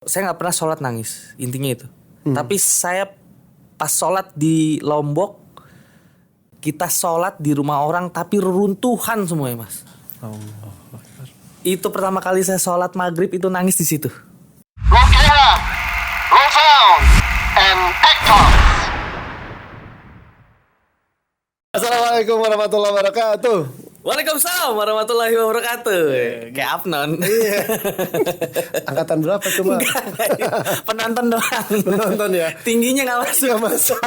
Saya nggak pernah sholat nangis, intinya itu. Tapi saya pas sholat di Lombok, kita sholat di rumah orang tapi reruntuhan semuanya, Mas. Itu pertama kali saya sholat maghrib itu nangis di situ. Roll camera, roll sound, and action. Assalamualaikum warahmatullahi wabarakatuh. Waalaikumsalam warahmatullahi wabarakatuh. Kayak Afnon. Iya. Angkatan berapa coba? Penonton doang. Penonton ya. Tingginya nggak masuk. Gak masuk.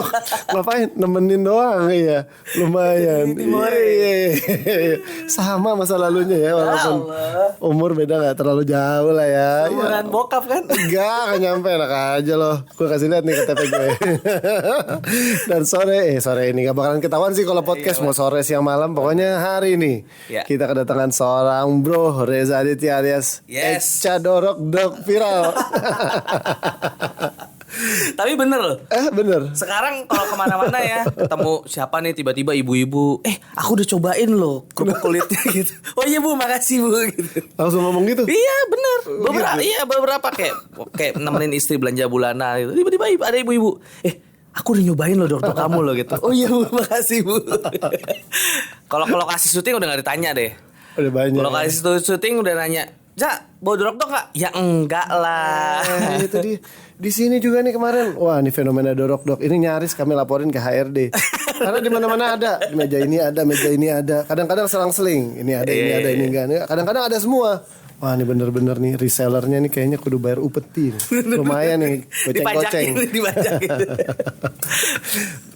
Ngapain? Nemenin doang ya. Lumayan. Iya. Sama masa lalunya ya, walaupun umur beda nggak terlalu jauh lah ya. Umuran bokap kan? Enggak nyampe, enak aja loh. Gue kasih lihat nih KTP gue. Dan sore ini gak bakalan ketahuan sih kalau podcast mau sore siang malam. Pokoknya hari ini kita kedatangan seorang bro, Reza Aditya alias Echa Dorok Dok Viral. Tapi bener loh. Bener. Sekarang kalau kemana-mana ya ketemu siapa nih tiba-tiba ibu-ibu, aku udah cobain loh kerupuk kulitnya gitu. Oh iya bu, makasih bu gitu. Langsung ngomong gitu. Iya bener. Beberapa kayak nemenin istri belanja bulanan gitu. Tiba-tiba ada ibu-ibu, aku udah nyobain loh dokter kamu loh gitu. Oh iya bu, makasih bu. Kalau lokasi syuting udah gak ditanya deh. Udah banyak. Kalau lokasi syuting udah nanya, bawa dorok nggak? Ya enggak lah. Itu di sini juga nih kemarin. Wah, ini fenomena dorok dok. Ini nyaris kami laporin ke HRD. Karena di mana-mana ada. Meja ini ada. Kadang-kadang selang-seling. Ini ada, ini enggak. Kadang-kadang ada semua. Wah, ini bener-bener nih resellernya nih kayaknya kudu bayar upeti nih. Lumayan nih, goceng-goceng. Dipajakin.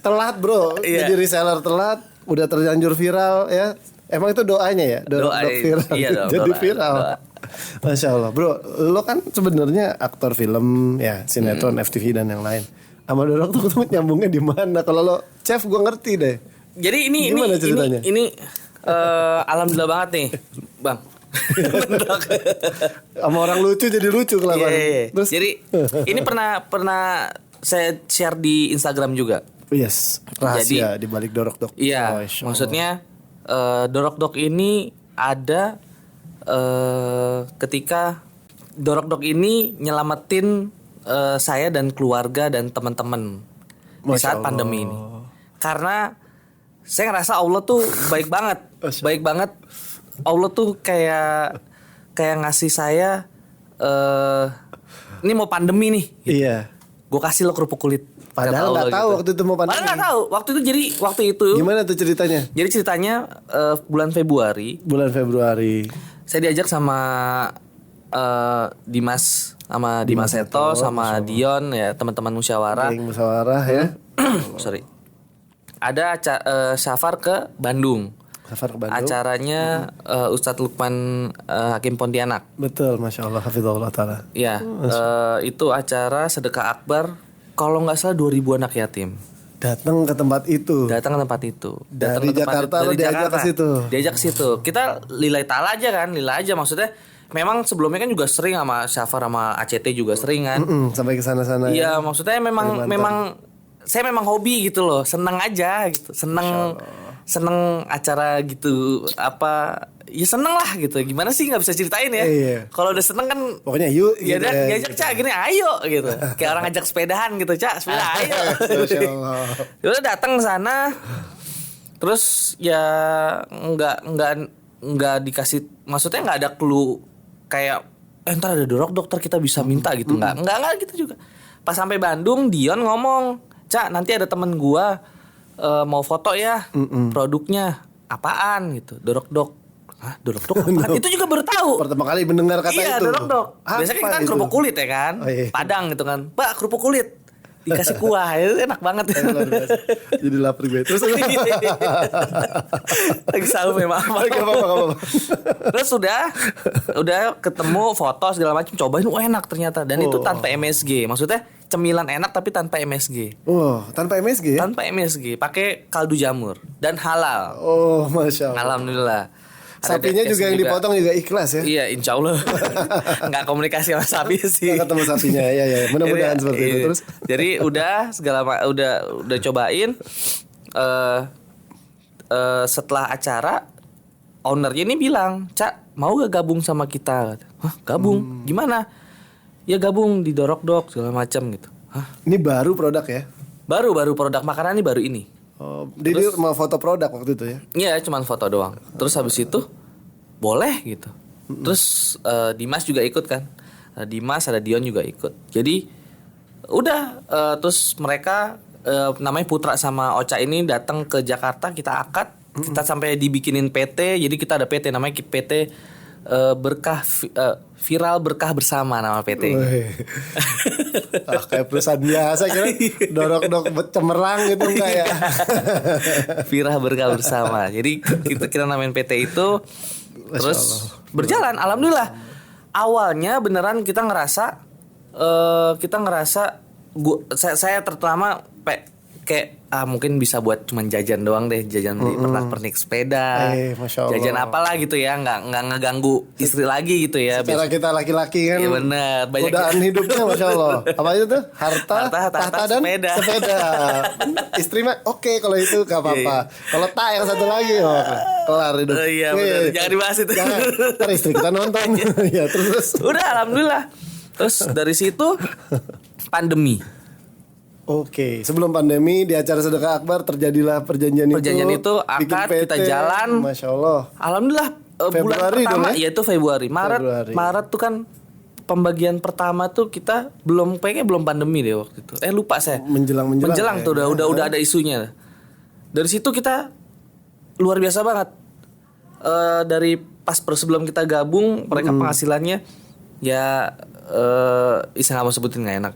Telat bro, jadi reseller telat, udah terlanjur viral ya. Emang itu doanya ya, dok viral. Iya, jadi viral. Doa. Masya Allah bro, lo kan sebenarnya aktor film ya, sinetron, FTV dan yang lain. Sama dorok tuh nyambungnya di mana? Kalau lo chef gue ngerti deh. Jadi gimana ceritanya? Ini alhamdulillah banget nih, Bang. Sama orang lucu jadi lucu kelakuan. Iya. Terus jadi ini pernah saya share di Instagram juga. Yes, rahasia di balik dorok dok. Iya, maksudnya dorok dok ini ada ketika dorok dok ini nyelamatin saya dan keluarga dan teman-teman di saat pandemi ini. Karena saya ngerasa Allah tuh baik banget, baik banget. Allah tuh kayak ngasih saya ini mau pandemi nih gitu. Iya. Gue kasih lo kerupuk kulit. Padahal nggak tahu gitu. Waktu itu mau pandemi. Padahal nggak tahu. Waktu itu. Gimana tuh ceritanya? Jadi ceritanya bulan Februari. Saya diajak sama Dimas Seto sama Dion ya, teman-teman musyawarah. Musyawarah ya. Sorry. Ada safar ke Bandung. Acaranya Ustadz Lukman Hakim Pontianak. Betul, Masya Allah, hafizahullah ta'ala. Iya, itu acara sedekah akbar. Kalau nggak salah 2.000 anak yatim. Datang ke tempat itu. Dari Jakarta lo diajak ke situ. Diajak ke situ. Kita lillahi ta'ala aja kan, lillahi aja maksudnya. Memang sebelumnya kan juga sering sama Syafar sama ACT juga sering kan. Sampai ke sana-sana. Iya, maksudnya memang saya memang hobi gitu loh, seneng aja gitu, seneng acara gitu, ya seneng lah gitu. Gimana sih nggak bisa ceritain ya. Iya. Kalau udah seneng kan pokoknya yuk ya gitu dan ngajak Cak gini ayo gitu. Kayak orang ngajak sepedahan gitu, Cak sepeda ayo. Udah datang sana. Terus ya nggak dikasih, maksudnya nggak ada clue kayak ntar ada dorok dokter kita bisa minta gitu. Nggak gitu juga. Pas sampai Bandung Dion ngomong, Cak nanti ada temen gua mau foto ya, produknya apaan gitu, dorok dok. Dorok dok apaan? Itu juga baru tahu. Pertama kali mendengar kata itu. Iya, dorok dok. Biasanya kita kerupuk kulit ya kan, Padang gitu kan. Mbak kerupuk kulit dikasih kuah, itu enak banget. Jadi lapar gue. Terus lagi sahur memang. Apa. Terus udah ketemu foto segala macam, cobain, enak ternyata. Dan itu tanpa MSG, maksudnya cemilan enak tapi tanpa MSG. Tanpa MSG ya? Tanpa MSG, pakai kaldu jamur dan halal. Masya Allah. Alhamdulillah. Sapinya juga yang dipotong juga ikhlas ya? Iya, insya Allah. Nggak komunikasi sama sapi sih. Nggak ketemu sapinya, ya. Mudah-mudahan seperti itu. Terus? Jadi udah cobain. Setelah acara, ownernya ini bilang, Cak mau gak gabung sama kita? Hah, gabung? Gimana? ya gabung di Dorok Dok segala macam gitu. Hah? Ini baru produk ya? Baru produk makanan ini baru ini. Oh, dia mau foto produk waktu itu ya? Iya, cuman foto doang. Terus habis itu boleh gitu. Terus Dimas juga ikut kan. Dimas, ada Dion juga ikut. Jadi udah terus mereka namanya Putra sama Ocha ini datang ke Jakarta, kita akad, kita sampai dibikinin PT. Jadi kita ada PT namanya PT Viral Berkah Bersama nama PT. Kayak perusahaan biasa kira Dorok Dok cemerlang gitu enggak ya? Viral Berkah Bersama. Jadi kita namain PT itu. Terus berjalan, alhamdulillah. Awalnya beneran kita ngerasa saya terutama kayak mungkin bisa buat cuman jajan doang deh, jajan beli pernak-pernik sepeda, Masya Allah. jajan apalah gitu ya, nggak ngeganggu istri lagi gitu ya. Secara kita laki-laki kan, iya benar, banyak godaan hidupnya Masya Allah. Apa itu tuh? Harta, tahta dan sepeda. Istri mah oke, kalau itu gak apa-apa. Kalau tak yang satu lagi, kelar hidup. Iya benar, jangan dibahas itu. Jangan, ntar istri kita nonton. Ya terus. Udah alhamdulillah. Terus dari situ pandemi. Oke, sebelum pandemi di acara Sedekah Akbar terjadilah perjanjian itu akad, kita jalan. Masya Allah. Alhamdulillah bulan pertama yaitu Februari. Maret tuh kan pembagian pertama tuh kita belum pandemi deh waktu itu. Lupa saya. Menjelang tuh udah ada isunya. Dari situ kita luar biasa banget. Dari pas sebelum kita gabung mereka penghasilannya ya nggak mau sebutin nggak enak.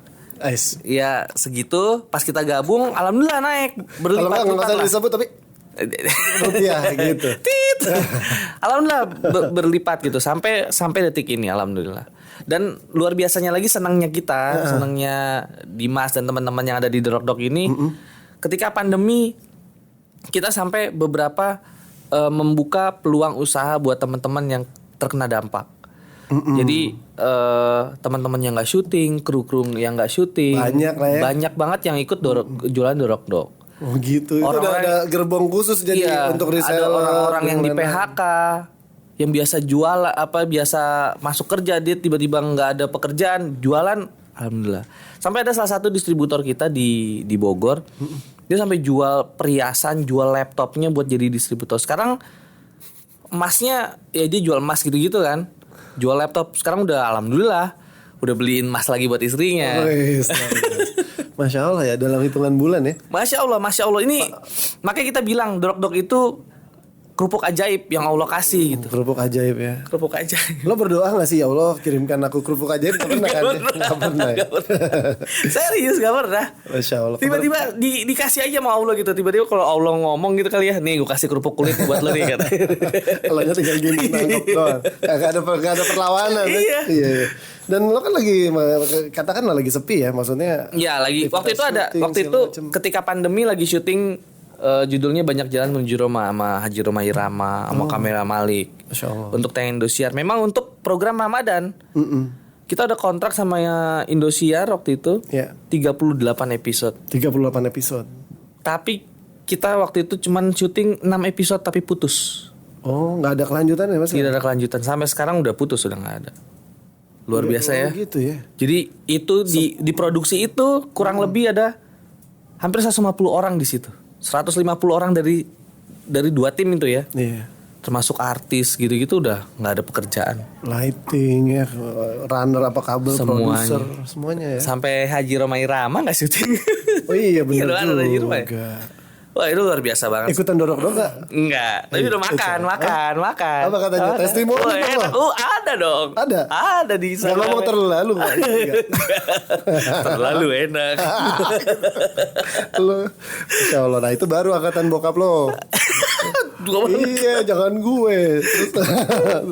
Ya segitu. Pas kita gabung alhamdulillah naik berlipat. Kalau nggak usah disebut tapi rupiah gitu. Alhamdulillah berlipat gitu sampai detik ini alhamdulillah. Dan luar biasanya lagi senangnya Dimas dan teman-teman yang ada di Dorok Dok ini. Ketika pandemi kita sampai beberapa membuka peluang usaha buat teman-teman yang terkena dampak. Jadi teman-teman yang nggak syuting, kru yang nggak syuting, banyak banget yang ikut jualan Dorok Dok. Oh gitu. Itu ada gerbong khusus jadi untuk reseller. Ada orang-orang yang di PHK, yang biasa biasa masuk kerja, dia tiba-tiba nggak ada pekerjaan, jualan, alhamdulillah. Sampai ada salah satu distributor kita di Bogor, dia sampai jual perhiasan, jual laptopnya buat jadi distributor. Sekarang emasnya ya dia jual emas gitu-gitu kan. Jual laptop sekarang udah alhamdulillah udah beliin emas lagi buat istrinya. Masya Allah ya, dalam hitungan bulan ya. Masya Allah ini makanya kita bilang Dorok Dok itu kerupuk ajaib yang Allah kasih gitu. Kerupuk ajaib ya. Kerupuk ajaib. Lo berdoa gak sih ya Allah kirimkan aku kerupuk ajaib? Gak pernah kan? Gak pernah. Serius gak pernah. Masya Allah. Tiba-tiba dikasih aja sama Allah gitu. Tiba-tiba kalau Allah ngomong gitu kali ya, nih gue kasih kerupuk kulit buat lo nih kata. Kalau tinggal gini nangkep doang. Gak ada perlawanan. Iya. Dan lo kan lagi katakanlah lagi sepi ya, maksudnya. Iya lagi. Waktu itu ketika pandemi lagi syuting. Judulnya Banyak Jalan Menuju Roma sama Haji Roma Irama sama Kamera Malik. Masya Allah. Untuk tayang Indosiar. Memang untuk program Ramadan. Kita ada kontrak sama Indosiar waktu itu. 38 episode. 38 episode. Tapi kita waktu itu cuman syuting 6 episode tapi putus. Oh, nggak ada kelanjutan ya Mas? Tidak ada kelanjutan. Sampai sekarang udah putus, sudah nggak ada. Luar biasa ya. Gitu ya. Jadi itu di produksi itu kurang lebih ada hampir 150 orang di situ. 150 orang dari 2 tim itu ya. Iya. Termasuk artis gitu-gitu udah nggak ada pekerjaan. Lighting ya, runner apa kabel, produser, semuanya ya. Sampai Haji Roma Irama nggak syuting. Oh iya benar juga. Wah itu luar biasa banget. Ikutan Dorok Dok gak? Enggak, tapi udah makan. Apa katanya? Testimoni ada dong. Ada di Instagram. Gak ngomong terlalu gak? Terlalu enak. Masya Allah, nah itu baru angkatan bokap lo. Iya, jangan gue.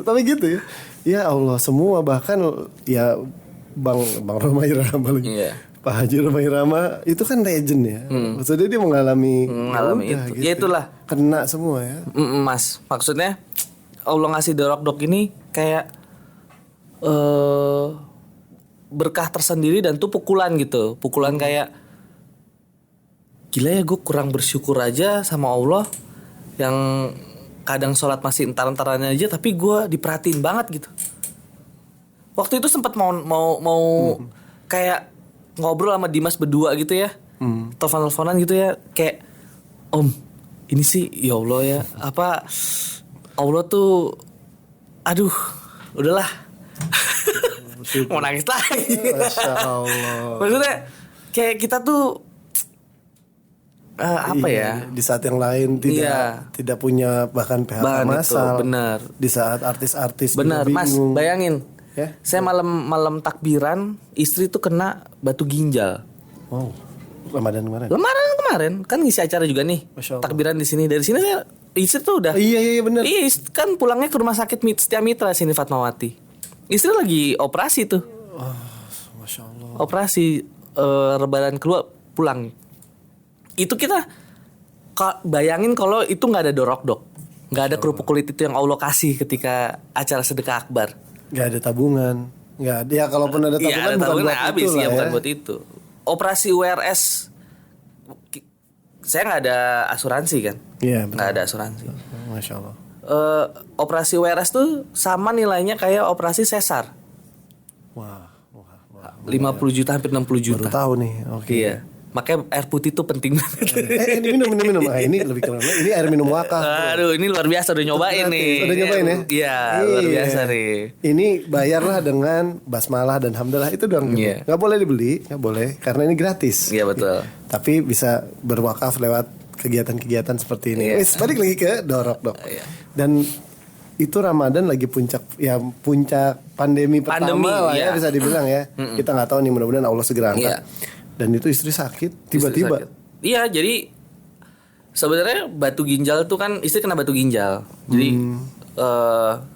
Tapi gitu ya. Ya Allah, semua bahkan ya Bang Roma Irama lagi. Iya. Pak Haji Roma Irama itu kan legend ya. Maksudnya dia mengalami itu. Gitu. Ya itulah. Kena semua ya. Mas, maksudnya Allah ngasih Dorok Dok ini kayak berkah tersendiri dan tuh pukulan gitu. Pukulan kayak gila ya, gue kurang bersyukur aja sama Allah yang kadang sholat masih entar-entarannya aja, tapi gue diperhatiin banget gitu. waktu itu sempat mau kayak ngobrol sama Dimas berdua gitu ya. Telepon-teleponan gitu ya, kayak Om, ini sih ya Allah ya, apa Allah tuh aduh, udahlah. Mau nangis lagi. Masya Allah. Maksudnya kayak kita tuh apa ya? Di saat yang lain tidak punya bahkan PHK massal. Benar. Di saat artis-artis benar, Mas, bingung. bayangin. Ya? Saya malam takbiran, istri tuh kena batu ginjal. Wow. Ramadan kemarin. Lebaran kemarin kan ngisi acara juga nih. Masya Allah. Takbiran di sini. Dari sini saya istri tuh udah. Iya benar. Iya, kan pulangnya ke rumah sakit Setia Mitra sini Fatmawati. Istri lagi operasi tuh. Masya Allah. Operasi Lebaran keluar pulang. Itu kita bayangin kalau itu nggak ada dorok-dok, nggak ada kerupuk kulit itu yang Allah kasih ketika acara sedekah akbar. Nggak ada tabungan, nggak ada. Ya kalaupun ada tabungan, Iya, ada bukan tabungan buat habis itu ya, lah bukan buat itu. Operasi URS, saya nggak ada asuransi kan? Iya, Nggak ada asuransi. Masya Allah. Operasi URS tuh sama nilainya kayak operasi sesar. Wah. 50 juta hampir 60 juta. Baru tahu nih. Oke. Iya. Makanya air putih itu penting banget. Ini minum. Ini lebih keren. Ini air minum wakaf. Aduh, ini luar biasa, udah nyobain nih. Udah nyobain ya? Iya, luar biasa nih. Ini bayarlah dengan basmalah dan hamdalah itu doang. Iya. Nggak boleh dibeli, nggak boleh karena ini gratis. Iya, betul. Tapi bisa berwakaf lewat kegiatan-kegiatan seperti ini. Iya. Wis, balik lagi ke dorok dok. Iya. Dan itu Ramadan lagi puncak pandemi pertama lah ya iya. bisa dibilang ya. Kita nggak tahu nih, mudah-mudahan Allah segera angkat. Iya. Dan itu istri sakit tiba-tiba. Iya, jadi sebenarnya batu ginjal tuh kan istri kena batu ginjal. Jadi 17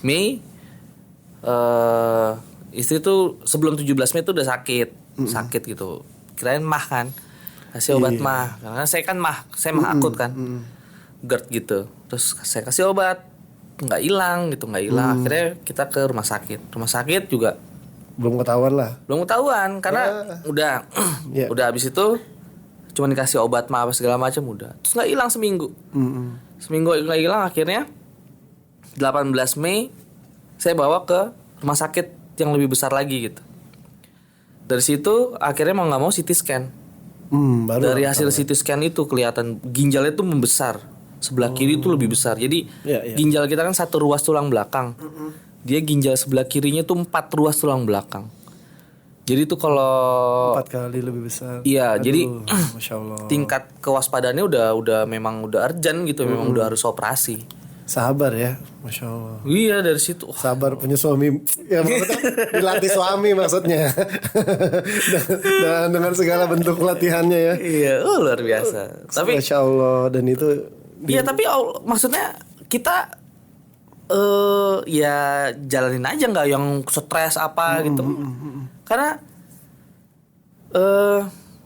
Mei istri tuh sebelum 17 Mei tuh udah sakit gitu. Kirain mah kan. Kasih obat mah. Karena saya kan saya mah akut kan. GERD gitu. Terus saya kasih obat, nggak hilang. Akhirnya kita ke rumah sakit. Rumah sakit juga Belum ketahuan karena udah Iya. udah habis itu cuma dikasih obat mah apa segala macam udah. Terus nggak hilang seminggu. Seminggu nggak hilang, akhirnya 18 Mei saya bawa ke rumah sakit yang lebih besar lagi gitu. Dari situ akhirnya mau nggak mau CT scan. Baru Dari hasil CT scan itu kelihatan ginjalnya tuh membesar. Sebelah kiri itu lebih besar. Jadi Iya. ginjal kita kan 1 ruas tulang belakang. Dia ginjal sebelah kirinya tuh 4 ruas tulang belakang. Jadi tuh kalau 4 kali lebih besar. Iya, jadi Masya Allah. tingkat kewaspadaannya udah memang udah urgent gitu, memang udah harus operasi. Sabar ya, Masya Allah. Iya, dari situ. Wah, Sabar punya suami. Ya maksudnya dilatih suami maksudnya. Dan dengan segala bentuk latihannya ya. iya, luar biasa. Tapi Masya Allah. Dan itu iya, tapi maksudnya kita ya jalanin aja, nggak yang stres apa gitu. Karena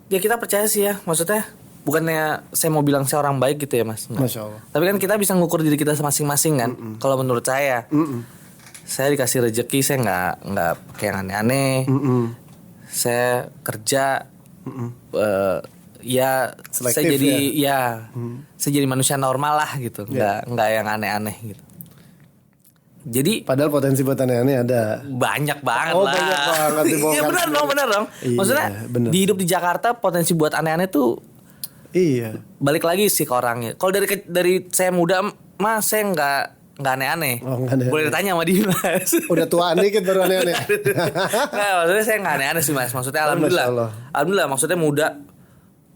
ya kita percaya sih ya, maksudnya bukannya saya mau bilang saya orang baik gitu ya Mas. Nggak. Masya Allah. Tapi kan kita bisa ngukur diri kita masing-masing kan. Kalau menurut saya, saya dikasih rezeki, saya nggak pakai yang aneh-aneh. Saya kerja, ya Selektif saya jadi saya jadi manusia normal lah gitu, nggak yang aneh-aneh gitu. Jadi Padahal potensi buat aneh-aneh ada. banyak banget Oh, lah. banyak banget dibongkar. Iya, benar dong. Iya, Maksudnya bener. di hidup di Jakarta potensi buat aneh-aneh tuh Iya. balik lagi sih ke orangnya. Kalau dari saya muda mah saya nggak aneh-aneh. Oh, nggak aneh-aneh. Boleh ditanya sama Dimas. Udah tuaan dikit baru aneh-aneh. Nah, maksudnya saya nggak aneh-aneh sih Mas. Maksudnya alhamdulillah. Masya Allah. Alhamdulillah, maksudnya muda.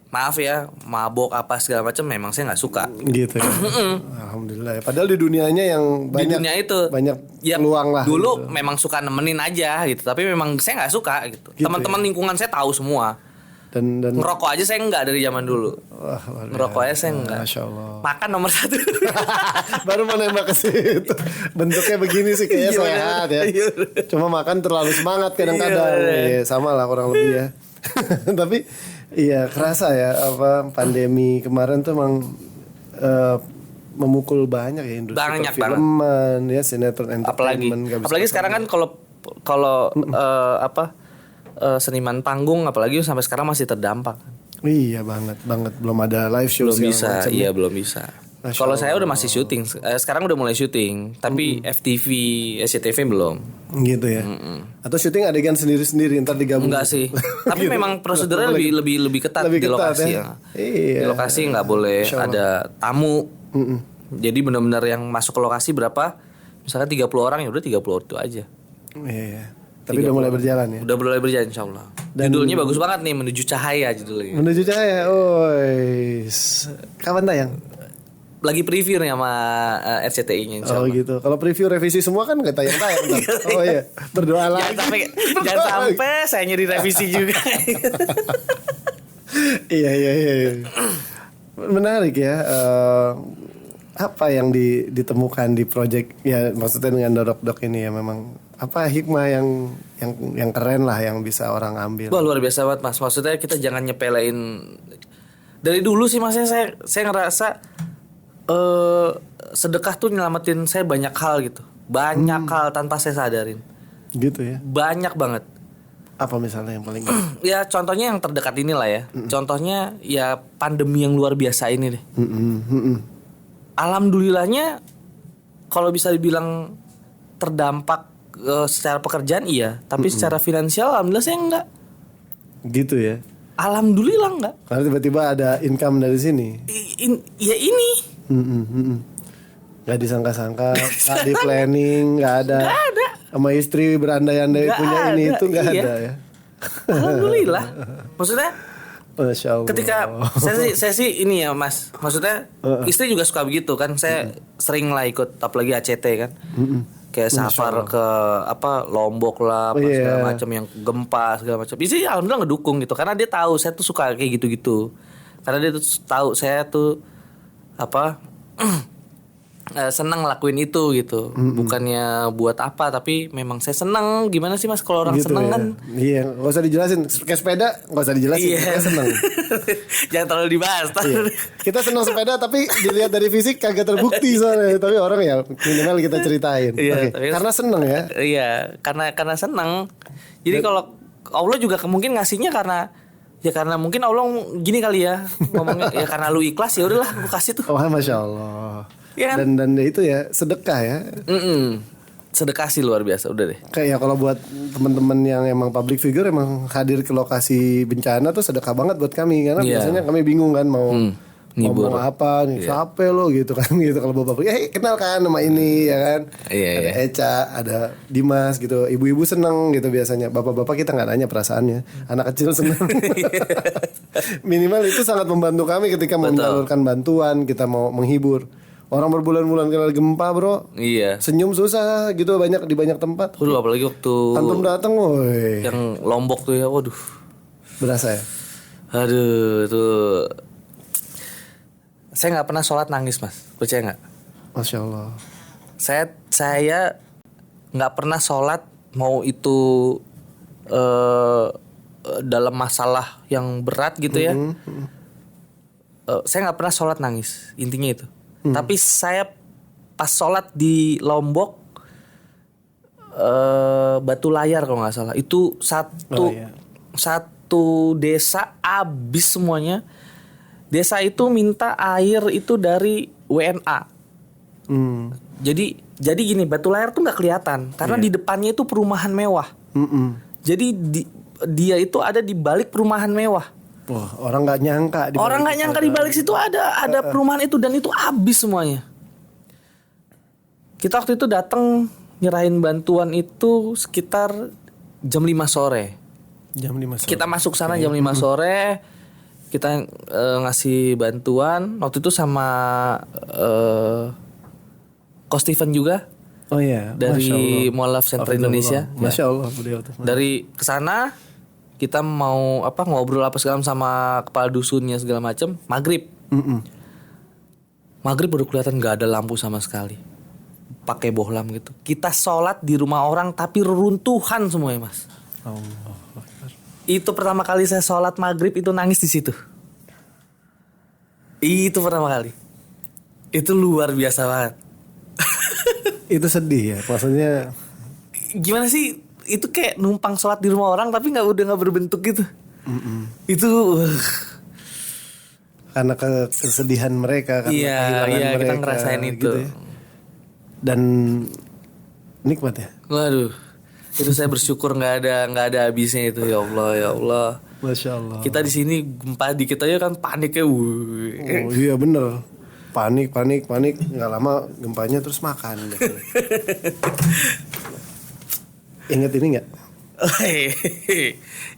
Maaf ya, mabok apa segala macam memang saya nggak suka. Gitu ya. Alhamdulillah ya. Padahal di dunianya yang banyak. Di dunia itu banyak ya, peluang lah. dulu gitu. memang suka nemenin aja gitu, tapi memang saya nggak suka gitu. Teman-teman lingkungan saya tahu semua. Dan Ngerokok aja saya nggak dari zaman dulu. Wah, luar Ngerokok aja saya nggak. Masya Allah. Makan nomor 1. Baru mau nembak ke situ. Bentuknya begini sih kayaknya Iya, sehat ya. iya. Cuma makan terlalu semangat kadang-kadang. Iya. Iya, sama lah kurang lebih ya. Tapi iya kerasa ya apa pandemi kemarin tuh emang memukul banyak ya industri Banyak perfilman ya, sinetron apalagi entertainment. Nggak bisa apalagi sekarang kan kalau seniman panggung apalagi sampai sekarang masih terdampak. Iya banget belum ada live show Belum segala bisa, macam. iya belum bisa. Kalau saya udah masih syuting, sekarang udah mulai syuting, tapi FTV, SCTV belum. Gitu ya. Atau syuting adegan sendiri-sendiri ntar digabung. Enggak sih. Tapi Gitu. memang prosedurnya lebih ketat Lebih di ketat, lokasi ya. ya. Iya. Di lokasi nggak boleh Insya Allah. ada tamu. Jadi benar-benar yang masuk ke lokasi berapa? Misalkan 30 orang ya udah 30 orang itu aja. Iya. Tapi udah mulai berjalan ya. Udah mulai berjalan insya Allah. Judulnya bagus banget nih, Menuju Cahaya judulnya. Menuju Cahaya. Kapan tayang? Lagi preview nih sama RCTI-nya insya Oh Allah. gitu. Kalau preview revisi semua kan nggak tayang-tayang. Ntar. Oh iya. Berdoa lagi. Jangan sampai saya nyari revisi juga. Iya. Menarik ya. Apa yang ditemukan di project ya, maksudnya dengan Dorok-Dok ini ya, memang apa hikmah yang keren lah yang bisa orang ambil. Wah luar biasa banget mas. Maksudnya kita jangan nyepelein. Dari dulu sih mas, saya ngerasa sedekah tuh nyelamatin saya banyak hal gitu. Banyak hal tanpa saya sadarin. Gitu ya. Banyak banget. Apa misalnya yang paling Ya contohnya yang terdekat inilah ya. Contohnya ya pandemi yang luar biasa ini deh. Alhamdulillahnya kalau bisa dibilang terdampak secara pekerjaan iya, tapi secara finansial alhamdulillah saya enggak. gitu ya. Alhamdulillah enggak. Karena tiba-tiba ada income dari sini. Ya ini Gak disangka-sangka, gak di planning, gak ada. Nggak ada. Sama istri berandai-andai Nggak punya ini ada, itu gak iya. ada ya. Alhamdulillah. Maksudnya Masya Allah. ketika saya sih ini ya mas, maksudnya istri juga suka begitu kan. Saya sering lah ikut, apalagi ACT kan. Kayak safar ke Lombok lah, apa segala macam, yang gempa segala macam. Istri alhamdulillah ngedukung gitu, karena dia tahu saya tuh suka kayak gitu-gitu. Karena dia tuh tahu saya tuh senang ngelakuin itu gitu. Bukannya buat apa, tapi memang saya senang. Gimana sih mas kalau orang Gitu senang ya. kan? Iya, gak usah dijelasin. Kayak sepeda gak usah dijelasin, Iya. kita seneng. Jangan terlalu dibahas. Iya. Kita senang sepeda tapi dilihat dari fisik kagak terbukti soalnya. Tapi orang ya minimal kita ceritain. Iya, Oke. tapi- Karena seneng ya. Iya, karena senang. Jadi kalau Allah juga mungkin ngasihnya karena mungkin Allah gini kali ya ngomongnya, ya karena lu ikhlas ya udahlah lu kasih tuh. Oh, Masya Allah. Iya kan? Dan itu ya sedekah ya. Sedekah sih luar biasa udah deh. Kayak kalau buat teman-teman yang emang public figure, emang hadir ke lokasi bencana tuh sedekah banget buat kami. Karena Iya. biasanya kami bingung kan mau ngibur. ngomong apa nih, siapa lo gitu kan. Gitu kalau bapak kenal kan nama ini ya kan. Iya, Ada iya. Eca, ada Dimas gitu. Ibu-ibu seneng gitu biasanya. Bapak-bapak kita nggak nanya perasaannya. Anak kecil seneng. Minimal itu sangat membantu kami ketika mau menyalurkan bantuan, kita mau menghibur. Orang berbulan-bulan kena gempa bro. Iya. Senyum susah gitu di banyak tempat. Waduh, apalagi waktu Antum datang woi. yang Lombok tuh ya, waduh. Berasa ya? Aduh, tuh. Saya nggak pernah sholat nangis mas, percaya nggak? Masya Allah. Saya nggak pernah sholat, mau itu dalam masalah yang berat gitu ya. Saya nggak pernah sholat nangis, intinya itu. Tapi saya pas sholat di Lombok, Batu Layar kalau nggak salah, itu satu desa abis semuanya. Desa itu minta air itu dari WNA. Jadi gini, Batu Layar tuh nggak kelihatan karena di depannya itu perumahan mewah. Jadi dia itu ada di balik perumahan mewah. Wah, orang nggak nyangka. Orang nggak nyangka di balik situ ada perumahan itu, dan itu habis semuanya. Kita waktu itu datang nyerahin bantuan itu sekitar jam 5 sore. Jam 5 sore. Kita masuk sana jam 5 sore. Kita ngasih bantuan waktu itu sama Ko Steven juga. Oh iya. Dari Mualaf Center Indonesia. Masya Allah, beliau tuh. Dari kesana kita mau ngobrol apa segala sama kepala dusunnya segala macam. Maghrib udah kelihatan nggak ada lampu sama sekali, pakai bohlam gitu. Kita sholat di rumah orang tapi reruntuhan semuanya mas. Allah. Itu pertama kali saya sholat maghrib itu nangis di situ. Itu pertama kali. Itu luar biasa banget. Itu sedih ya, maksudnya. Gimana sih? Itu kayak numpang sholat di rumah orang tapi udah nggak berbentuk gitu. Itu karena kesedihan mereka, karena kehilangan Iya, mereka. kita ngerasain itu. Gitu ya. Dan nikmat ya. Waduh, itu saya bersyukur nggak ada habisnya itu, ya Allah, ya Allah. Masya Allah. Kita di sini gempa dikit aja kan paniknya. Oh iya bener. Panik. Nggak lama gempanya terus makan. Ingat ini nggak?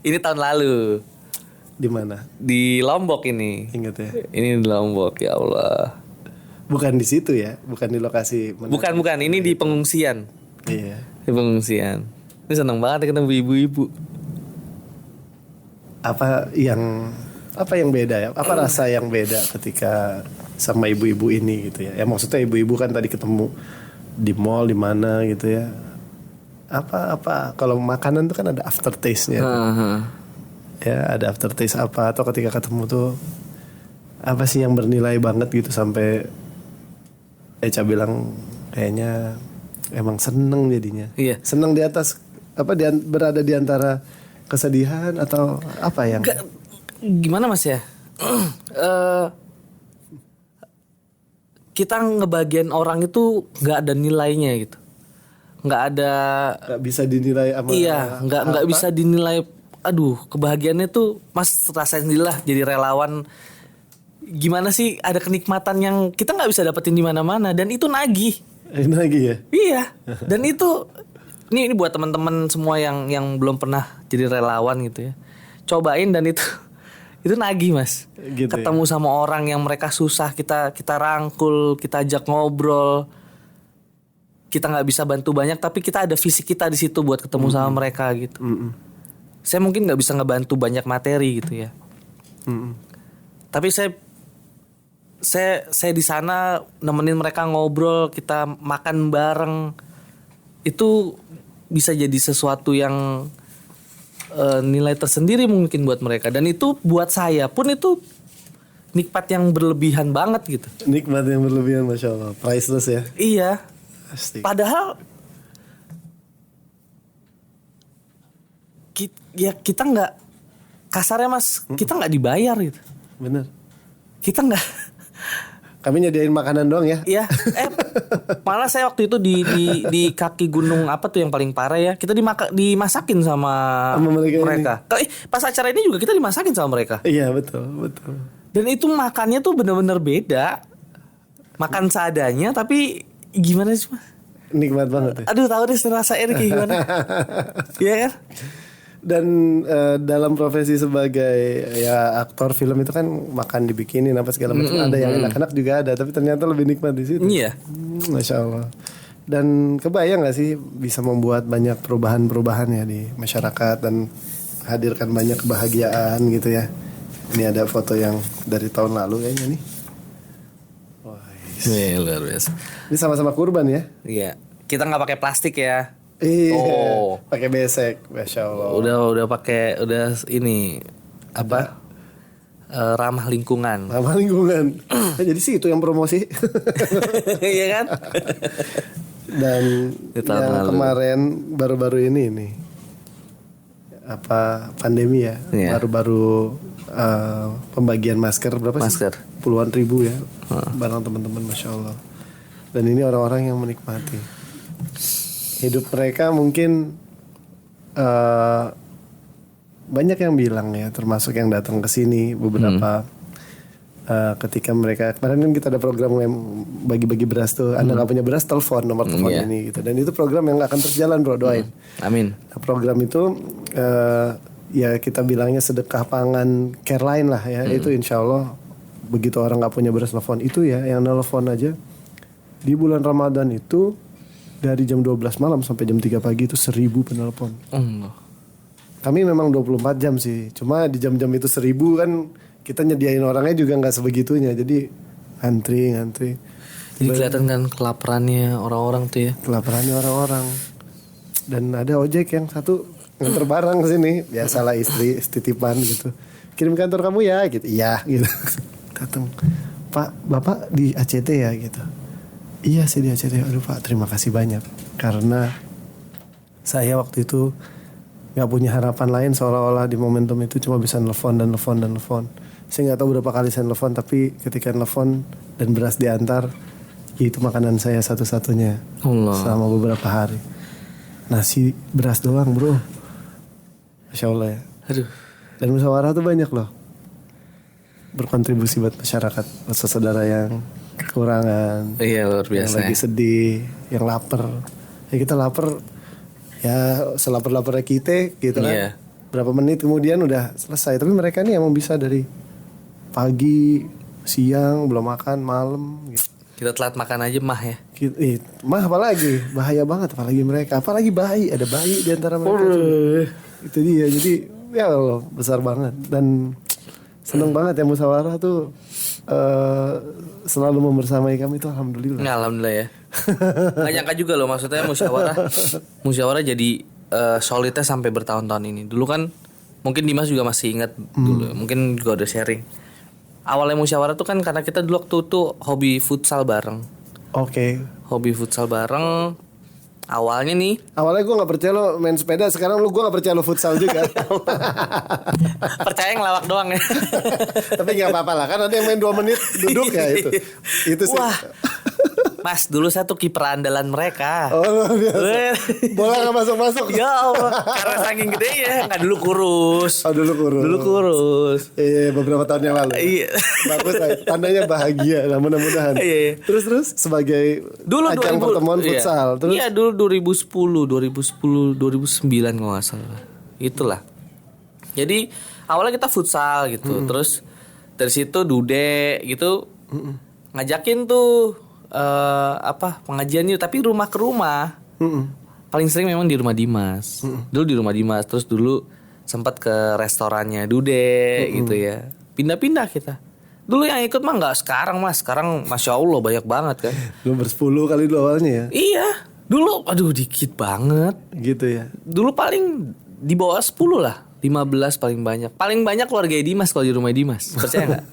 Ini tahun lalu Di mana? di Lombok ini. Ingat ya? Ini di Lombok, ya Allah. Bukan di situ ya? Bukan di lokasi. Bukan, ini di pengungsian. Iya. Di pengungsian. Ini seneng banget ketemu ibu-ibu. Apa yang beda ya? Apa rasa yang beda ketika sama ibu-ibu ini gitu ya? Ya maksudnya ibu-ibu kan tadi ketemu di mall di mana gitu ya? Apa kalau makanan tuh kan ada aftertaste-nya. Ya ada aftertaste apa, atau ketika ketemu tuh apa sih yang bernilai banget gitu sampai Eca bilang kayaknya emang seneng jadinya. Iya. Seneng di atas berada di antara kesedihan atau apa yang Gimana Mas ya? Kita ngebagian orang itu nggak ada nilainya gitu, nggak ada. nggak bisa dinilai sama Iya, nggak bisa dinilai. Aduh, kebahagiaannya tuh Mas rasain sendiri lah jadi relawan. Gimana sih, ada kenikmatan yang kita nggak bisa dapetin di mana-mana, dan itu nagih. ini lagi ya. Iya, dan itu ini buat teman-teman semua yang belum pernah jadi relawan gitu ya, cobain, dan itu nagih Mas. Gitu Ketemu sama orang yang mereka susah, kita rangkul, kita ajak ngobrol. Kita nggak bisa bantu banyak, tapi kita ada visi kita di situ buat ketemu sama mereka gitu. Saya mungkin nggak bisa ngebantu banyak materi gitu ya. Tapi saya di sana nemenin mereka ngobrol, kita makan bareng. Itu bisa jadi sesuatu yang nilai tersendiri mungkin buat mereka, dan itu buat saya pun itu nikmat yang berlebihan banget gitu. Nikmat yang berlebihan, Masya Allah, priceless ya. Iya. Pasti. Padahal kita nggak, kasarnya Mas, kita nggak dibayar gitu. Bener. Kita nggak. Kami nyediain makanan doang ya. Iya. Malah saya waktu itu di kaki gunung apa tuh yang paling parah ya, kita dimasakin sama mereka. Pas acara ini juga kita dimasakin sama mereka. Iya betul. Dan itu makannya tuh bener-bener beda. Makan seadanya, tapi gimana sih Mas? Nikmat banget ya. Aduh, tahu deh rasanya kayak gimana. Iya kan? Dan dalam profesi sebagai ya aktor film itu kan makan dibikinin apa segala macam, ada yang enak-enak juga ada, tapi ternyata lebih nikmat di situ. Iya. Masya Allah. Dan kebayang gak sih bisa membuat banyak perubahan-perubahan ya di masyarakat dan hadirkan banyak kebahagiaan gitu ya. Ini ada foto yang dari tahun lalu kayaknya nih. Luar biasa. Ini sama-sama kurban ya. Iya. Kita nggak pakai plastik ya. Iya. Pakai besek, Masya Allah. Udah pakai, udah ini apa? Ramah lingkungan. Ramah lingkungan. Jadi sih itu yang promosi. Iya kan? Dan yang kemarin baru-baru ini apa pandemi ya, baru-baru pembagian masker berapa sih? Masker puluhan ribu ya, barang teman-teman, Masya Allah. Dan ini orang-orang yang menikmati hidup mereka. Mungkin banyak yang bilang ya, termasuk yang datang ke sini beberapa. Ketika mereka kemarin kan kita ada program yang bagi-bagi beras tuh, Anda nggak punya beras, telepon nomor telepon ini gitu. Dan itu program yang nggak akan terus jalan, bro, doain. Amin. Nah, program itu ya kita bilangnya sedekah pangan care line lah ya. Itu insya Allah begitu orang nggak punya beras, telepon itu ya, yang telepon aja di bulan Ramadan itu dari jam 12 malam sampai jam 3 pagi itu 1000 penelpon. Kami memang 24 jam sih, cuma di jam-jam itu 1000 kan kita nyediain orangnya juga nggak sebegitunya, jadi ngantri. Jadi kelihatan kan kelaparannya orang-orang tuh ya. Kelaparannya orang-orang. Dan ada ojek yang satu nganter barang ke sini, biasalah istri titipan gitu. Kirim kantor kamu ya gitu. Iya gitu. Datang. Pak, Bapak di ACT ya gitu. Iya sih di ACT. Aduh Pak, terima kasih banyak. Karena saya waktu itu gak punya harapan lain, seolah-olah di momentum itu cuma bisa nelfon. Saya nggak tahu berapa kali saya nelfon, tapi ketika nelfon dan beras diantar, ya itu makanan saya satu-satunya Allah. selama beberapa hari. Nasi beras doang bro. Masya Allah ya. Aduh. Dan musyawarah tuh banyak loh, berkontribusi buat masyarakat, buat saudara yang kekurangan, Iya luar yang biasa. lagi Ya. sedih, yang lapar. Ya kita lapar, ya selapar-laparnya kita gitu kan. Iya. Berapa menit kemudian udah selesai. Tapi mereka nih emang bisa dari pagi, siang, belum makan, malam gitu. Kita telat makan aja mah ya. Mah apalagi bahaya banget, apalagi mereka, apalagi bayi, ada bayi di antara mereka. Itu dia, jadi ya Allah besar banget. Dan seneng banget ya musyawarah tuh selalu membersamai kami itu, alhamdulillah. Nggak, alhamdulillah ya. Nggak nyangka juga loh, maksudnya musyawarah jadi solidnya sampai bertahun-tahun ini. Dulu kan mungkin Dimas juga masih ingat dulu, mungkin juga udah sharing. Awalnya musyawarah tuh kan karena kita dulu waktu itu hobi futsal bareng. Oke. Hobi futsal bareng. Awalnya nih Awalnya gue gak percaya lo main sepeda, sekarang gue gak percaya lo futsal juga. percaya ngelawak doang ya. Tapi gak apa-apa lah, kan ada yang main 2 menit duduk ya itu. Itu sih. Wah. Mas, dulu saya tuh kiper andalan mereka. Oh luar biasa. Bola gak masuk-masuk. Ya Allah, karena saking gede ya, nggak dulu kurus. Oh dulu kurus. Dulu kurus. Iya, beberapa tahun yang lalu. Iya. Bagus lah, tandanya bahagia lah, mudah-mudahan. Iya. Terus sebagai Dulu ajang pertemuan iya. futsal. Terus Iya, dulu 2010, 2009 kalau nggak salah. Itulah. Jadi awalnya kita futsal gitu. Terus dari situ Dude gitu ngajakin tuh pengajian yuk, tapi rumah ke rumah. Paling sering memang di rumah Dimas. Dulu di rumah Dimas, terus dulu sempat ke restorannya Dude gitu ya. Pindah-pindah kita. Dulu yang ikut mah nggak sekarang mas. Sekarang masya Allah banyak banget kan. lu bersepuluh kali dulu awalnya ya. Iya. Dulu aduh dikit banget. Gitu ya. Dulu paling di bawah 10 lah. 15 paling banyak. Paling banyak keluarga Dimas kalau di rumah Dimas. Percaya nggak?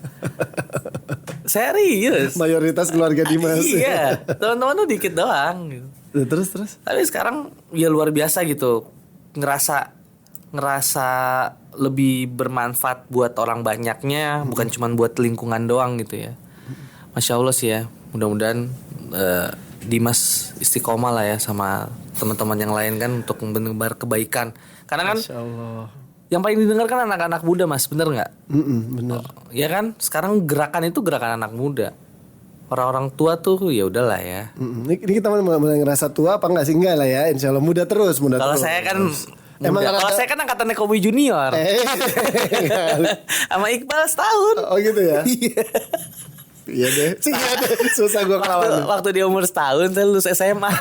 Serius. Mayoritas keluarga Dimas. Iya. Teman-teman tuh dikit doang gitu. Terus. Tapi sekarang ya luar biasa gitu. Ngerasa lebih bermanfaat buat orang banyaknya, bukan cuma buat lingkungan doang gitu ya. Masya Allah sih ya. Mudah-mudahan Dimas istiqomah lah ya sama teman-teman yang lain kan untuk menebar kebaikan. Karena kan Masya Allah. yang paling didengar kan anak-anak muda mas, bener nggak? Bener. Ya kan, sekarang gerakan itu gerakan anak muda. Orang-orang tua tuh ya udahlah ya. Ini kita mulai ngerasa tua apa enggak sih? Enggak lah ya, insya Allah muda terus. Kalau saya kan Emang muda. Kalau saya kan angkatannya Kobe Junior. Sama Iqbal setahun. Oh gitu ya. Iya deh. Susah gue kelawan. Waktu dia umur setahun saya lulus SMA.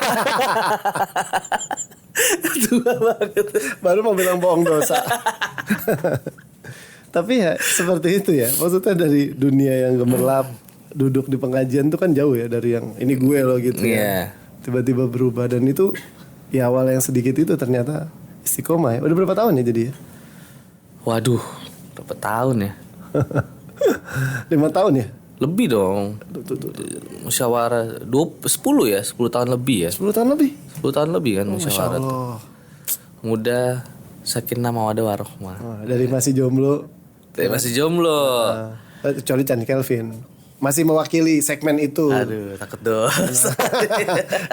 Tua banget. Baru mau bilang bohong dosa. Tapi ya seperti itu ya. Maksudnya dari dunia yang gemerlap, duduk di pengajian tuh kan jauh ya dari yang ini gue loh gitu ya. Tiba-tiba berubah, dan itu ya awal yang sedikit itu ternyata istiqomah ya. Udah berapa tahun ya jadi ya? Waduh, berapa tahun ya? 5 tahun ya? Lebih dong. Musyawarah 10 ya, 10 tahun lebih ya. 10 tahun lebih? 10 tahun lebih kan Masya musyawarah. Allah. Muda, sakinah mawaddah warahmah. Dari masih jomblo. Tapi masih jomblo. Kecuali Chan Kelvin masih mewakili segmen itu. Aduh, takut dosa.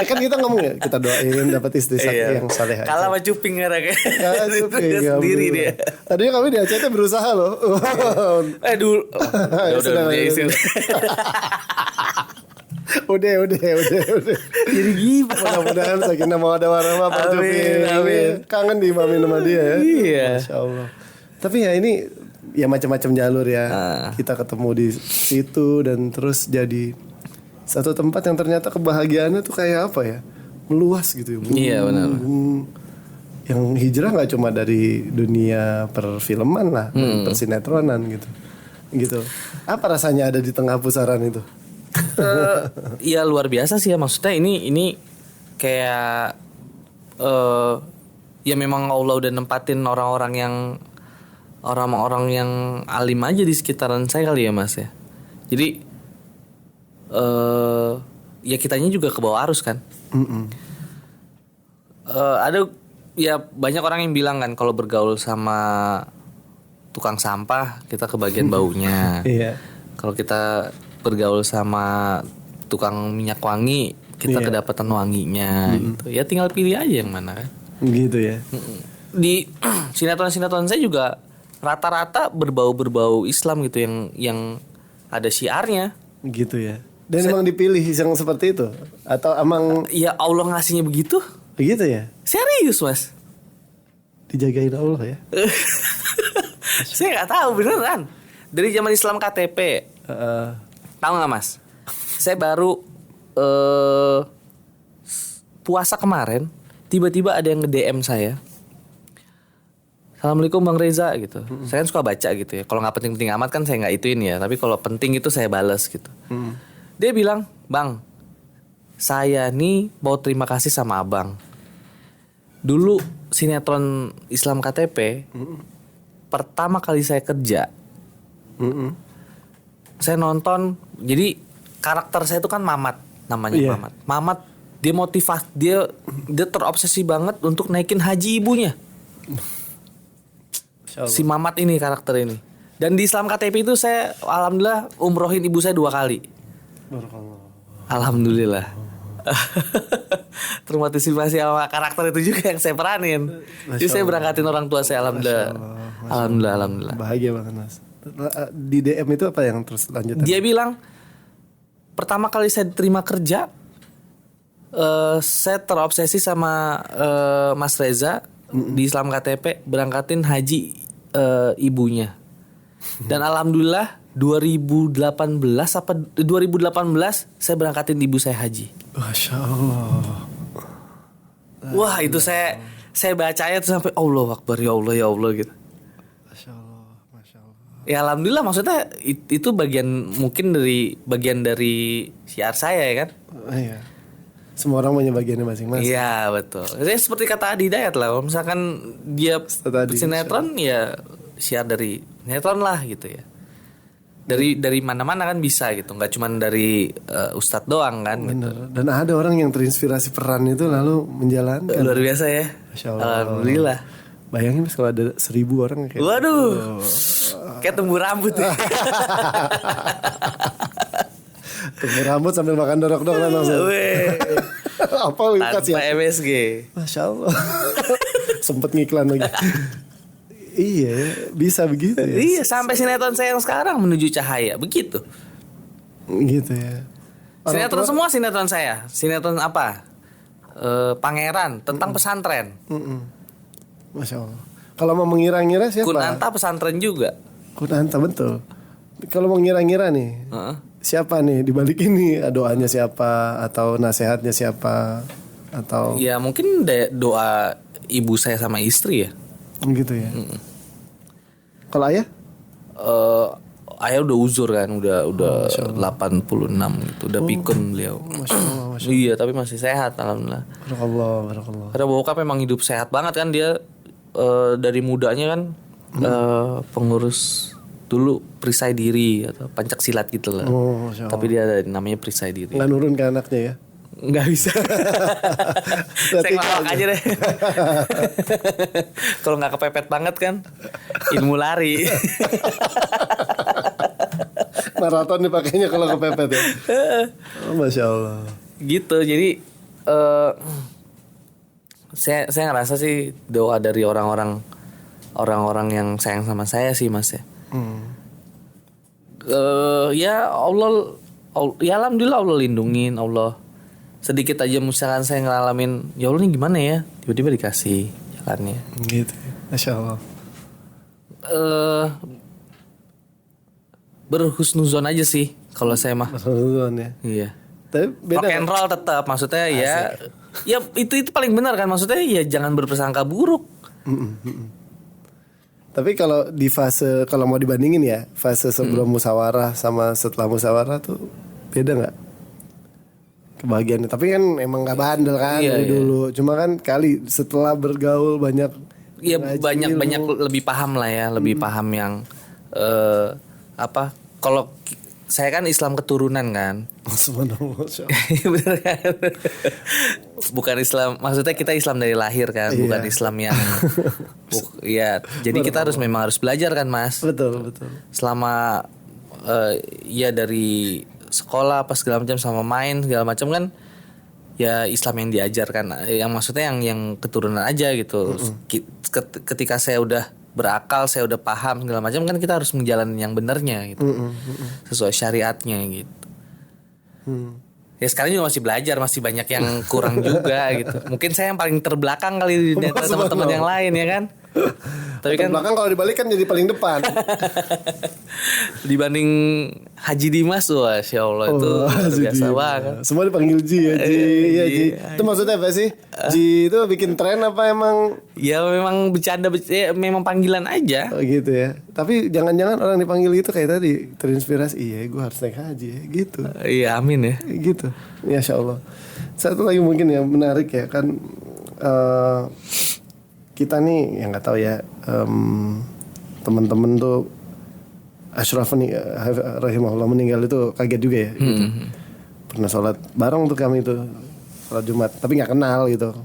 Kan kita ngomong ya, kita doain dapat istri yang saleh aja. Kalah sama Cuping karena Cuping, sendiri dia. Tadinya kami di ACT berusaha loh. Dulu Sudah. Udah. Jadi gimana? Mudah-mudahan sakinah mawaddah warahmah Pak Cuping. Amin. Kangen di mami sama dia ya. Iya. Masya Allah. Tapi ya ini ya macam-macam jalur ya. Kita ketemu di situ dan terus jadi satu tempat yang ternyata kebahagiaannya tuh kayak apa ya? Meluas gitu ya. Iya, benar. Yang hijrah nggak cuma dari dunia perfilman lah, persinetronan gitu. Gitu. Apa rasanya ada di tengah pusaran itu? Iya luar biasa sih ya, maksudnya ini kayak ya memang Allah udah nempatin orang-orang yang alim aja di sekitaran saya kali ya mas ya. Jadi ya kitanya juga ke bawah arus kan. Ada ya banyak orang yang bilang kan kalau bergaul sama tukang sampah kita kebagian baunya. Iya. Kalau kita bergaul sama tukang minyak wangi kita kedapatan wanginya gitu. Ya tinggal pilih aja yang mana kan. Gitu ya. Di sinetron-sinetron saya juga rata-rata berbau Islam gitu yang ada syiarnya. Gitu ya. Dan emang dipilih yang seperti itu atau emang Ya Allah ngasihnya begitu. begitu ya? Serius Mas. Dijagain Allah ya. Saya nggak tahu beneran. Dari zaman Islam KTP. Tahu nggak Mas? Saya baru puasa kemarin tiba-tiba ada yang nge-DM saya. Assalamualaikum Bang Reza gitu. Saya kan suka baca gitu ya. Kalau nggak penting-penting amat kan saya nggak ituin ya. Tapi kalau penting itu saya balas gitu. Dia bilang, Bang, saya nih mau terima kasih sama abang. Dulu sinetron Islam KTP pertama kali saya kerja, saya nonton. Jadi karakter saya itu kan Mamat namanya. Iya. Mamat dia motivasi, dia terobsesi banget untuk naikin haji ibunya. Si Mamat ini karakter ini. Dan di Islam KTP itu saya alhamdulillah umrohin ibu saya 2 kali. Alhamdulillah. Termotivasi sama karakter itu juga yang saya peranin. Jadi saya berangkatin orang tua saya alhamdulillah. Alhamdulillah. Bahagia banget Mas. Di DM itu apa yang terus lanjutan? Dia bilang pertama kali saya diterima kerja, saya terobsesi sama Mas Reza di Islam KTP berangkatin haji ibunya. Dan alhamdulillah 2018 saya berangkatin ibu saya haji. Masya Allah. Wah itu saya bacanya tuh sampai Allah Akbar ya Allah gitu. Masya Allah. Ya alhamdulillah maksudnya itu bagian dari syiar saya ya kan. Iya. Semua orang punya bagiannya masing-masing. Iya betul. Jadi seperti kata Adi Dayat lah. Kalau misalkan dia Tadi, sinetron ya syiar dari sinetron lah gitu ya. Dari mana-mana kan bisa gitu. Nggak cuma dari Ustadz doang kan. Bener. Dan ada orang yang terinspirasi peran itu lalu menjalankan. Luar biasa ya. Masya Allah. Alhamdulillah. Bayangin Mas kalau ada 1000 orang kayak. Waduh. Kayak tumbuh rambut ya. Tumbuh rambut sambil makan dorok-dorok kan langsung. Weh. Apa lu kasih Tanpa MSG. Masya Allah. Sempet ngiklan lagi. Iya, bisa begitu ya. Iya, sampai sinetron saya yang sekarang menuju cahaya, begitu. Gitu ya. Sinetron semua sinetron saya. Sinetron apa? Pangeran tentang pesantren. Masya Allah. Kalau mau mengira-ngira siapa? Kunanta pesantren juga. Kunanta betul. Kalau mau ngira-ngira nih, siapa nih di balik ini? Doanya siapa atau nasihatnya siapa atau? Ya mungkin doa ibu saya sama istri ya. Gitu ya. Kalau ayah? Ayah udah uzur kan, udah 86 gitu, udah pikun beliau. Masya Allah. Iya, tapi masih sehat alhamdulillah. Barakallah. Karena bokap memang hidup sehat banget kan dia dari mudanya kan pengurus dulu perisai diri atau pencak silat gitu lah. Oh, Masya Allah. Tapi dia ada namanya perisai diri. Nggak nurun ke anaknya ya? Nggak bisa. Saya ngelawak aja deh. Kalau nggak kepepet banget kan ilmu lari. Maraton dipakainya kalau kepepet ya. Oh, Masya Allah. Gitu. Jadi saya ngerasa sih doa dari orang-orang yang sayang sama saya sih Mas ya. Ya Allah, ya alhamdulillah Allah lindungin, Allah sedikit aja misalkan saya ngalamin ya Allah ini gimana ya, tiba-tiba dikasih jalannya. Gitu. Masya Allah. Berhusnuzon aja sih kalau saya mah. Betul ya. Iya. Tapi beda. Rock and roll tetap maksudnya ya. Ya itu paling benar kan maksudnya ya jangan berprasangka buruk. Tapi kalau di fase, kalau mau dibandingin ya, fase sebelum musyawarah sama setelah musyawarah tuh beda nggak kebahagiaannya? Tapi kan emang nggak bandel kan dari dulu. Cuma kan kali setelah bergaul banyak. Iya banyak lebih paham lah ya, lebih paham yang apa? Kalau saya kan Islam keturunan kan. Subhanallah, Masya Allah. Bener kan? Bukan Islam, maksudnya kita Islam dari lahir kan, Iya. bukan Islam yang ya. Jadi kita memang harus belajar kan, Mas. Betul. Selama ya dari sekolah apa segala macam, sama main segala macam kan, ya Islam yang diajarkan. Yang maksudnya yang keturunan aja gitu. Ketika saya udah berakal, saya udah paham segala macam kan, kita harus menjalani yang benernya gitu, sesuai syariatnya gitu. Ya sekarang juga masih belajar, masih banyak yang kurang juga gitu. Mungkin saya yang paling terbelakang kali di antara teman-teman yang lain ya kan. Tapi kan belakang kalau dibalik kan jadi paling depan. dibanding Haji Dimas, wah Masya Allah itu luar biasa banget. Semua dipanggil Ji ya, Ji. Iya, Ji. Itu maksudnya apa sih? Ji itu bikin tren apa emang? Ya memang bercanda, ya, memang panggilan aja. Oh gitu ya. Tapi jangan-jangan orang dipanggil gitu kayak tadi terinspirasi, iya gue harus naik haji ya gitu. Iya amin ya. Gitu. Masya Allah. Satu lagi mungkin yang menarik ya kan, kita nih yang nggak tahu ya, teman-teman tuh Ashraf nih rahimahullah meninggal itu kaget juga ya gitu. Pernah sholat bareng tuh kami itu, sholat Jumat, tapi nggak kenal gitu.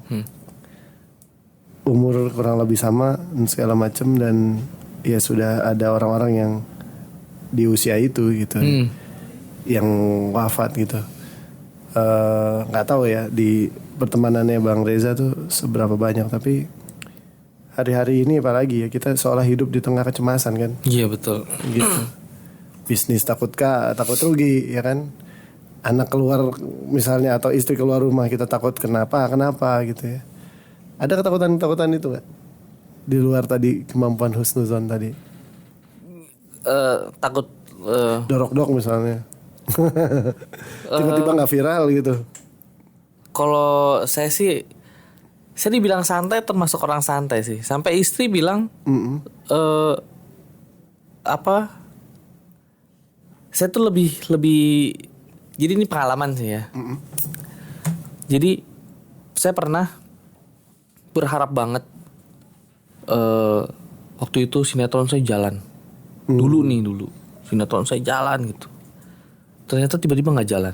Umur kurang lebih sama dan segala macam, dan ya sudah ada orang-orang yang di usia itu gitu, yang wafat gitu. Nggak tahu ya di pertemanannya Bang Reza tuh seberapa banyak, tapi hari-hari ini apalagi ya, kita seolah hidup di tengah kecemasan kan. Iya betul. Gitu. Bisnis takut rugi ya kan. Anak keluar misalnya atau istri keluar rumah, kita takut kenapa gitu ya. Ada ketakutan itu gak? Di luar tadi kemampuan husnuzon tadi. Takut Dorok-dok misalnya. Tiba-tiba gak viral gitu. kalau saya sih, saya dibilang santai, termasuk orang santai sih. Sampai istri bilang saya tuh lebih jadi ini pengalaman sih ya. Jadi saya pernah berharap banget waktu itu sinetron saya jalan. Dulu sinetron saya jalan gitu. Ternyata tiba-tiba nggak jalan.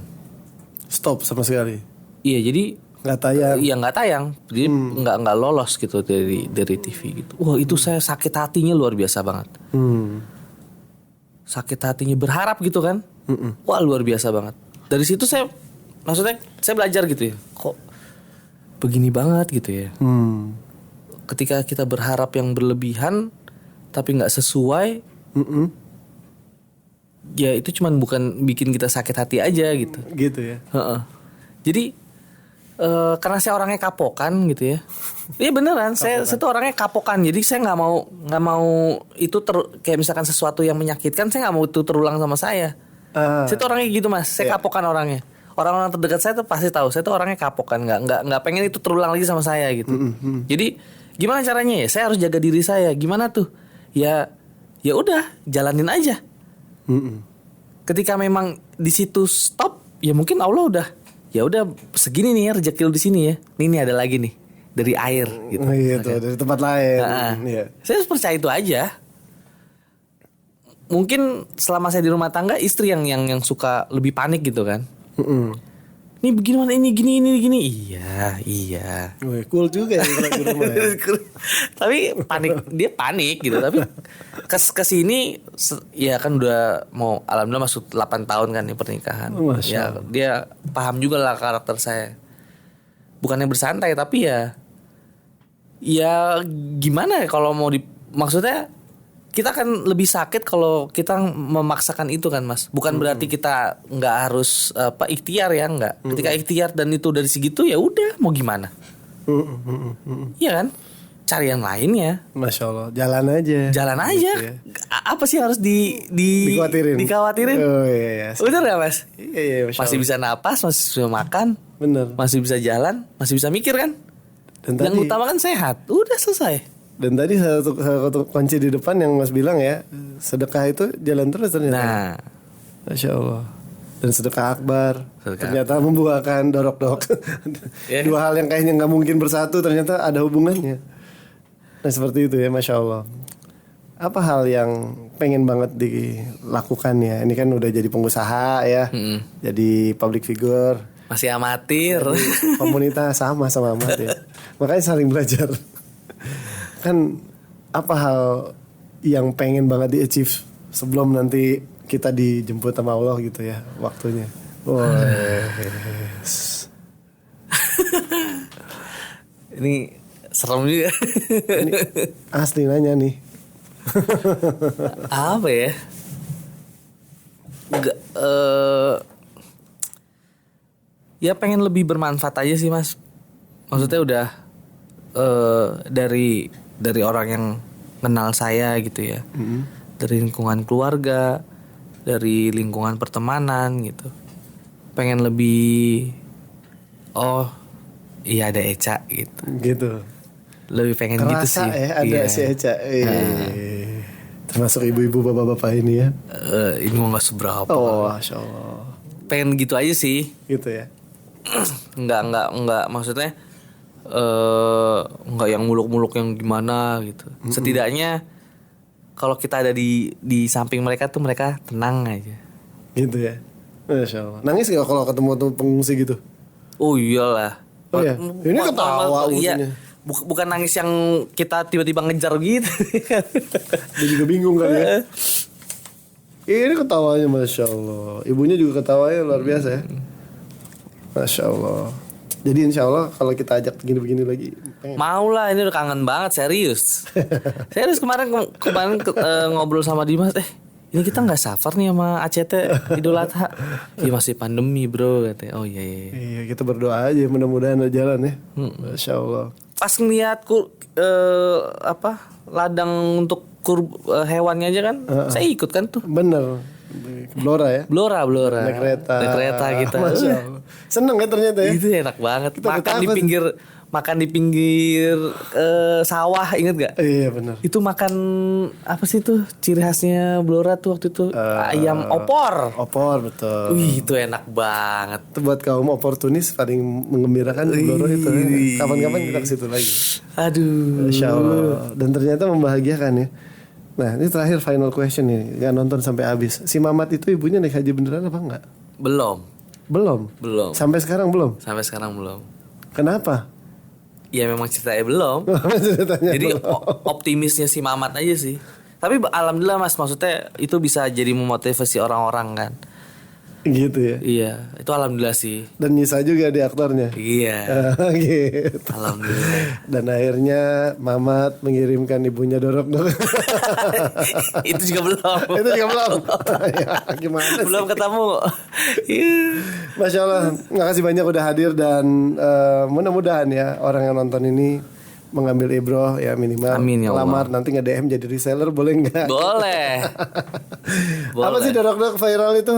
Stop sama sekali. Iya, jadi Nggak tayang. Iya nggak tayang, jadi nggak lolos gitu dari TV gitu. Wah itu saya sakit hatinya luar biasa banget. Sakit hatinya, berharap gitu kan. Wah luar biasa banget. Dari situ saya belajar gitu ya. Kok begini banget gitu ya. Ketika kita berharap yang berlebihan tapi nggak sesuai, ya itu cuman bukan bikin kita sakit hati aja gitu. Gitu ya. Jadi karena saya orangnya kapokan gitu ya. Iya beneran, saya tuh orangnya kapokan. Jadi saya nggak mau itu kayak misalkan sesuatu yang menyakitkan, saya nggak mau itu terulang sama saya. Saya tuh orangnya gitu Mas. Saya kapokan orangnya. Orang-orang terdekat saya tuh pasti tahu. Saya tuh orangnya kapokan, nggak pengen itu terulang lagi sama saya gitu. Jadi gimana caranya ya? Saya harus jaga diri saya. Gimana tuh? Ya udah, jalanin aja. Ketika memang di situ stop, ya mungkin Allah udah. Ya udah segini nih ya rezeki lu di sini ya. Ini ada lagi nih dari air gitu. Gitu, dari tempat lain. Iya. Saya percaya itu aja. Mungkin selama saya di rumah tangga, istri yang suka lebih panik gitu kan. Ini begini, ini gini. Iya. Wih, cool juga ya kalau di rumah ya. Tapi dia panik gitu. Tapi kesini ya kan udah mau, alhamdulillah masuk 8 tahun kan nih pernikahan. Ya dia paham juga lah karakter saya. Bukannya bersantai tapi ya gimana ya kalau mau maksudnya kita kan lebih sakit kalau kita memaksakan itu kan Mas. Bukan berarti kita nggak harus ikhtiar ya, nggak. Ketika ikhtiar dan itu dari segitu ya udah mau gimana. Iya kan? Cari yang lainnya. Masya Allah, jalan aja. Gitu ya. Apa sih harus dikhawatirin? Oh iya. Bener gak Mas? Iya, Masya masih Allah. bisa napas, masih bisa makan. Bener. Masih bisa jalan, masih bisa mikir kan? Dan yang tadi, utama kan sehat. Udah selesai. Dan tadi satu kunci di depan yang Mas bilang ya, sedekah itu jalan terus ternyata. Nah, Masya Allah. Dan sedekah akbar ternyata membuahkan dorok-dok. Dua hal yang kayaknya nggak mungkin bersatu ternyata ada hubungannya. Nah seperti itu ya, Masya Allah. Apa hal yang pengen banget dilakukan ya? Ini kan udah jadi pengusaha ya, jadi public figure, Masih amatir. komunitas sama amat ya. Makanya saling belajar. Kan apa hal yang pengen banget di-achieve sebelum nanti kita dijemput sama Allah gitu ya waktunya. Ini serem juga. Ini asli nanya nih. Apa ya? Nggak, ya pengen lebih bermanfaat aja sih mas. Maksudnya udah dari orang yang kenal saya gitu ya, dari lingkungan keluarga, dari lingkungan pertemanan gitu. Pengen lebih, oh iya ada Eca gitu. Gitu. Lebih pengen gitu Kerasa sih. ya ada Iya. si Eca. Termasuk ibu-ibu bapak-bapak ini ya. Ini mah nggak seberapa. Oh, Masya Allah. Pengen gitu aja sih. Gitu ya. Enggak maksudnya enggak yang muluk-muluk yang gimana gitu. Setidaknya kalau kita ada di samping mereka tuh mereka tenang aja. Gitu ya. Masya Allah. Nangis gak kalau ketemu pengungsi gitu? Oh iyalah. Oh iya. Ini ketawa Iya. ujungnya. Bukan nangis yang kita tiba-tiba ngejar gitu. Dia juga bingung kali ya. Ini ketawanya Masya Allah. Ibunya juga ketawanya luar biasa ya. Masya Allah. Jadi insya Allah kalau kita ajak begini-begini lagi pengen. Mau lah, ini udah kangen banget, serius. Serius kemarin ngobrol sama Dimas, ini kita nggak safar nih sama ACT Idul Adha. Iya masih pandemi bro, katanya. Oh iya. Iya kita berdoa aja mudah-mudahan ada jalan ya. Masya Allah. Pas ngeliat ladang untuk hewannya aja kan, saya ikut kan tuh. Bener. Blora ya. Blora. Naik kereta. Naik kereta kita. Masya Allah. Seneng ya ternyata ya. Itu enak banget. Kita Makan di pinggir sawah, inget gak? Iya bener. Itu makan apa sih tuh ciri khasnya Blora tuh waktu itu ayam opor. Opor betul. Wih itu enak banget. Itu buat kaum oportunis paling mengembirakan di Blora itu ya. Kapan-kapan kita ke situ lagi. Aduh. Masya Allah. Dan ternyata membahagiakan ya. Nah ini terakhir final question nih. Gak nonton sampai habis. Si Mamat itu ibunya naik haji beneran apa enggak? Belum. Belum. Sampai sekarang belum. Kenapa? Ya memang ceritanya belum. Ceritanya Jadi belum. optimisnya si Mamat aja sih. Tapi alhamdulillah mas, maksudnya itu bisa jadi memotivasi orang-orang kan. Gitu ya. Iya, itu alhamdulillah sih. Dan Nisa juga di aktornya. Iya. Gitu. Alhamdulillah. Dan akhirnya Mamat mengirimkan ibunya dorok-dorok. Itu juga belum. Itu juga belum. Ya, gimana sih? Belum ketemu. Iya. Masya Allah, makasih banyak udah hadir dan mudah-mudahan ya orang yang nonton ini mengambil ibroh ya minimal. Amin, ya Allah. Lamar nanti nge-DM jadi reseller boleh nggak? Boleh. Apa sih dorok-dorok viral itu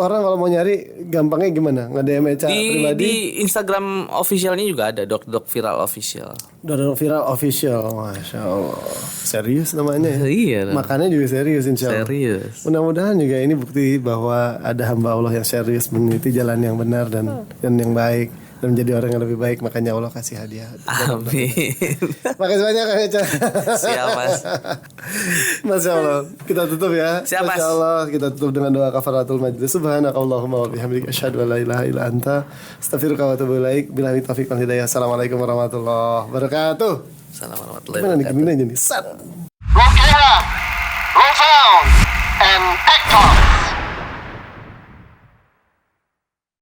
orang kalau mau nyari gampangnya gimana? Nge-DM Eca pribadi? Di Instagram officialnya juga ada Dok Viral Official. Dorok viral official, Masya Allah. Serius namanya ya? Iya. Makannya juga serius insya Allah. Serius. Mudah-mudahan juga ini bukti bahwa ada hamba Allah yang serius meniti jalan yang benar dan yang baik dan menjadi orang yang lebih baik, makanya Allah kasih hadiah. Amin. Makasih banyak Kang Eca. Siap mas. Masya Allah. Kita tutup ya. Siap, Mas. Masya Allah. Kita tutup dengan doa kafaratul majlis. Subhanakallahumma wa bihamdika asyhadu an la ilaha illa anta astaghfiruka wa atubu ilaik. Billahi taufiq wal hidayah. Assalamualaikum warahmatullahi wabarakatuh. Assalamualaikum warahmatullahi Gimana nih wabarakatuh. gini aja nih. Sat. Roll camera, roll sound, and act on.